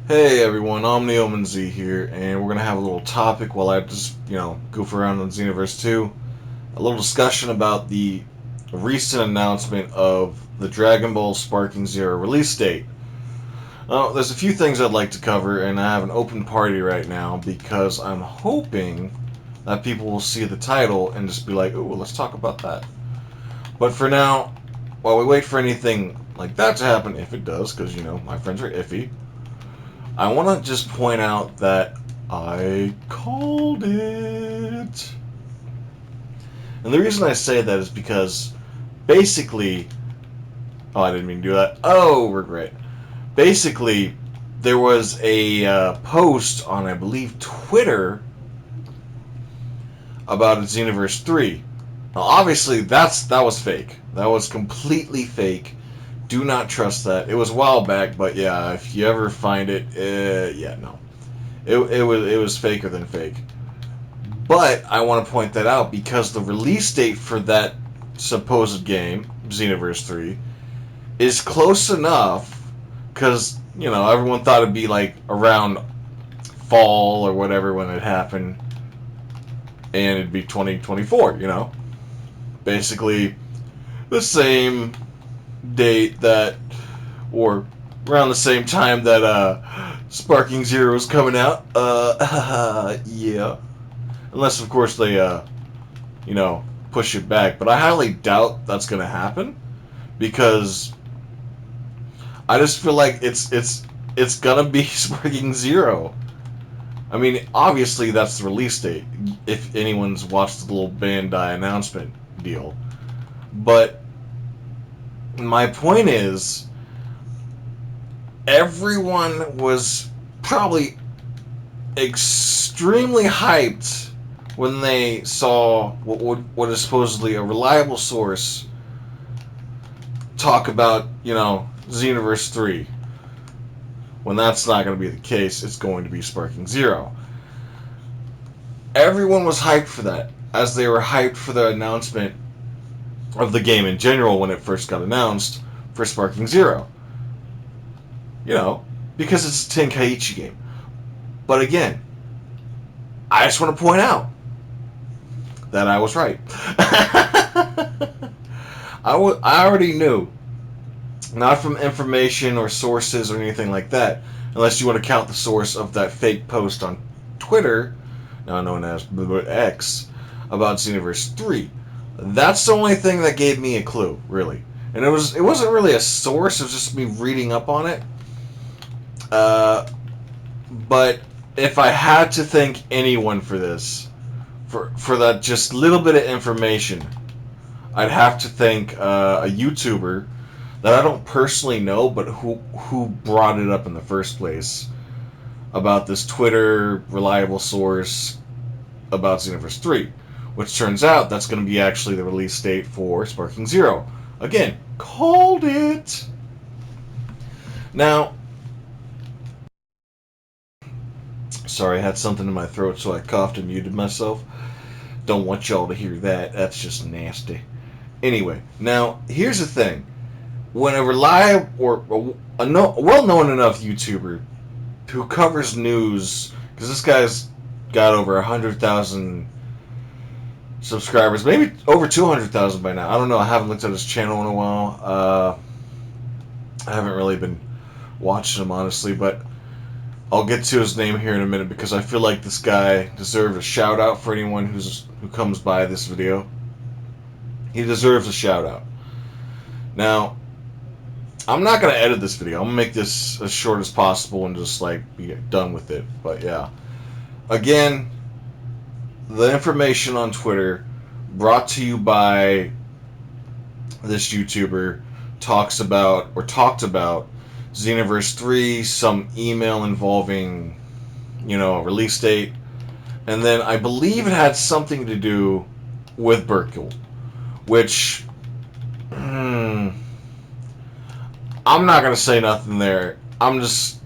Hey everyone, I'm Neoman Z here, and we're gonna have a little topic while I just, goof around on Xenoverse 2. A little discussion about the recent announcement of the Dragon Ball Sparking Zero release date. There's a few things I'd like to cover, and I have an open party right now because I'm hoping that people will see the title and just be like, "Ooh, let's talk about that." But for now, while we wait for anything like that to happen, if it does, because my friends are iffy, I want to just point out that I called it. And the reason I say that is because basically. Oh, I didn't mean to do that. Oh, regret. Basically, there was a post on, I believe, Twitter about Xenoverse 3. Now, obviously, that was fake. That was completely fake. Do not trust that. It was a while back, but yeah, if you ever find it, yeah, no. It was faker than fake. But I want to point that out because the release date for that supposed game, Xenoverse 3, is close enough because, everyone thought it'd be like around fall or whatever when it happened, and it'd be 2024, Basically the same date that, or around the same time that Sparking Zero is coming out. Yeah. Unless, of course, they, you know, push it back. But I highly doubt that's going to happen because I just feel like it's going to be Sparking Zero. I mean, obviously, that's the release date, if anyone's watched the little Bandai announcement deal. But my point is, everyone was probably extremely hyped when they saw what is supposedly a reliable source talk about, Xenoverse 3. When that's not going to be the case, it's going to be Sparking Zero. Everyone was hyped for that, as they were hyped for the announcement of the game in general when it first got announced for Sparking Zero. Because it's a Tenkaichi game. But again, I just want to point out that I was right. I already knew, not from information or sources or anything like that, unless you want to count the source of that fake post on Twitter, now known as X, about Xenoverse 3. That's the only thing that gave me a clue, really. And it wasn't really a source, it was just me reading up on it. But if I had to thank anyone for this, for that just little bit of information, I'd have to thank a YouTuber that I don't personally know, but who brought it up in the first place about this Twitter reliable source about Xenoverse 3, which turns out that's going to be actually the release date for Sparking Zero. Again, called it. Now, sorry, I had something in my throat, so I coughed and muted myself. Don't want y'all to hear that. That's just nasty. Anyway, now, here's the thing. When a reliable or a well-known enough YouTuber who covers news, because this guy's got over 100,000 subscribers, maybe over 200,000 by now. I don't know. I haven't looked at his channel in a while. I haven't really been watching him, honestly, but I'll get to his name here in a minute because I feel like this guy deserves a shout out for anyone who comes by this video. He deserves a shout out. Now, I'm not going to edit this video. I'm going to make this as short as possible and just be done with it. But yeah. Again, the information on Twitter brought to you by this YouTuber talked about Xenoverse 3, some email involving, a release date, and then I believe it had something to do with Burkle, which I'm not going to say nothing there. I'm just,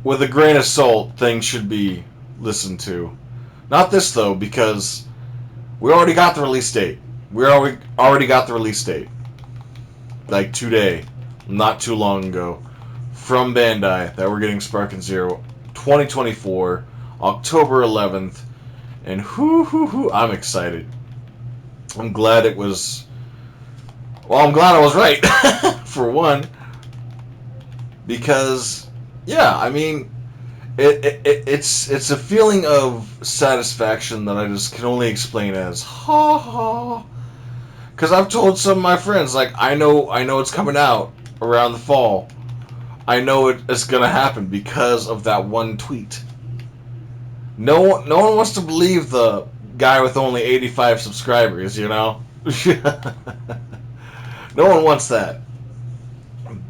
with a grain of salt, things should be listened to. Not this, though, because we already got the release date. We already got the release date. Like today, not too long ago, from Bandai that we're getting Sparking Zero 2024, October 11th. And I'm excited. I'm glad it was. Well, I'm glad I was right, for one. Because, yeah, I mean, it's a feeling of satisfaction that I just can only explain as ha ha. Because I've told some of my friends, like, I know it's coming out around the fall. I know it's gonna happen because of that one tweet. No one wants to believe the guy with only 85 subscribers, you know? No one wants that.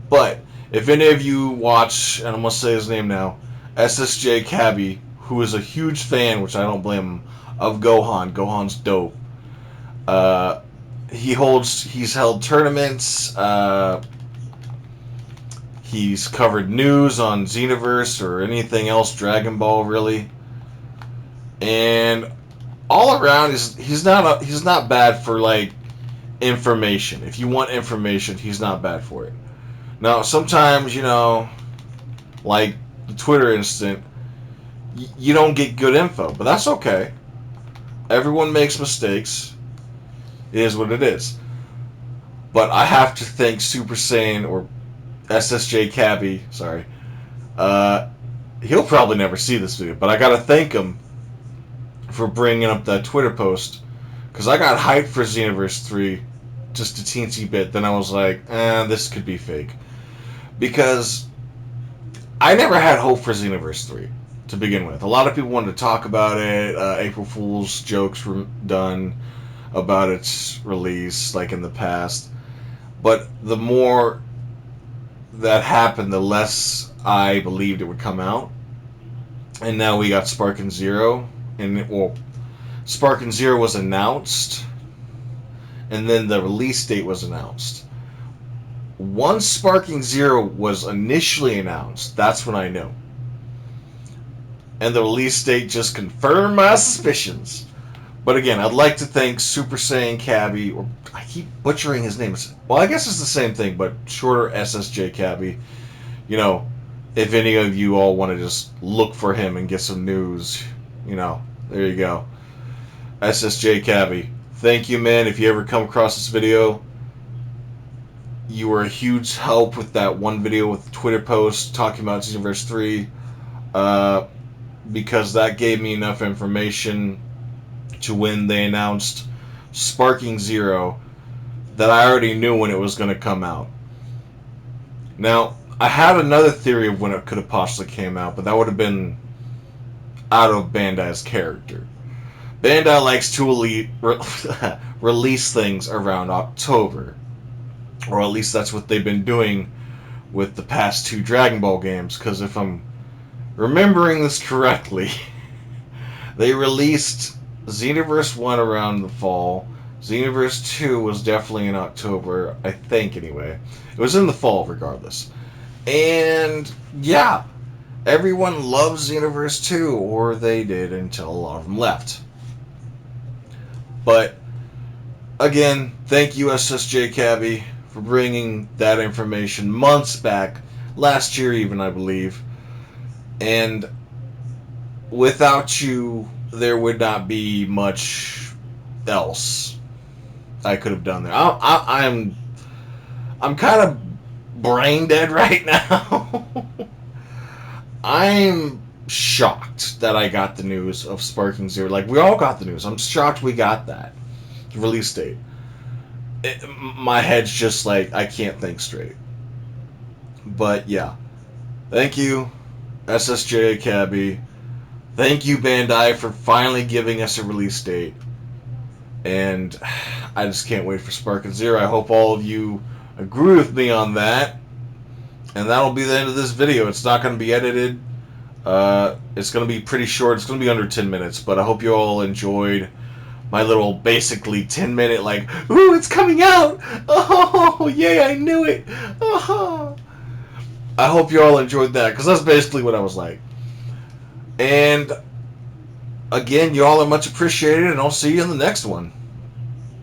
But if any of you watch, and I'm gonna say his name now, SSJCabby, who is a huge fan, which I don't blame him, of Gohan. Gohan's dope. He's held tournaments. He's covered news on Xenoverse or anything else, Dragon Ball really, and all around he's not bad for like information. If you want information, he's not bad for it. Now sometimes, you know, like the Twitter incident, you don't get good info, but that's okay. Everyone makes mistakes. It is what it is. But I have to thank Super Saiyan or SSJCabby. Sorry. He'll probably never see this video, but I gotta thank him for bringing up that Twitter post, because I got hyped for Xenoverse 3 just a teensy bit. Then I was like, this could be fake, because I never had hope for Xenoverse 3 to begin with. A lot of people wanted to talk about it. April Fool's jokes were done about its release, like in the past. But the more that happened, the less I believed it would come out. And now we got Sparking Zero, and Sparking Zero was announced, and then the release date was announced. Once Sparking Zero was initially announced, that's when I knew. And the release date just confirmed my suspicions. But again, I'd like to thank Super Saiyan Cabby, or I keep butchering his name. Well, I guess it's the same thing, but shorter, SSJCabby. You know, if any of you all want to just look for him and get some news, you know, there you go. SSJCabby. Thank you, man. If you ever come across this video, you were a huge help with that one video with the Twitter post talking about Xenoverse 3, because that gave me enough information to when they announced Sparking Zero that I already knew when it was going to come out. Now, I had another theory of when it could have possibly came out, but that would have been out of Bandai's character. Bandai likes to release things around October, or at least that's what they've been doing with the past two Dragon Ball games, because if I'm remembering this correctly, they released Xenoverse 1 around the fall. Xenoverse 2 was definitely in October, I think anyway. It was in the fall regardless. And yeah, everyone loves Xenoverse 2, or they did until a lot of them left. But again, thank you SSJCabby for bringing that information months back, last year even, I believe. And without you, there would not be much else I could have done there. I'm kind of brain dead right now. I'm shocked that I got the news of Sparking Zero. Like, we all got the news. I'm shocked we got that release date. My head's just like, I can't think straight. But yeah, thank you SSJCabby. Thank you Bandai for finally giving us a release date. And I just can't wait for Sparking Zero. I hope all of you agree with me on that. And that'll be the end of this video. It's not going to be edited. It's going to be pretty short. It's going to be under 10 minutes. But I hope you all enjoyed my little basically 10-minute like, ooh, it's coming out. Oh, yay, I knew it. Oh. I hope you all enjoyed that, because that's basically what I was like. And again, you all are much appreciated, and I'll see you in the next one.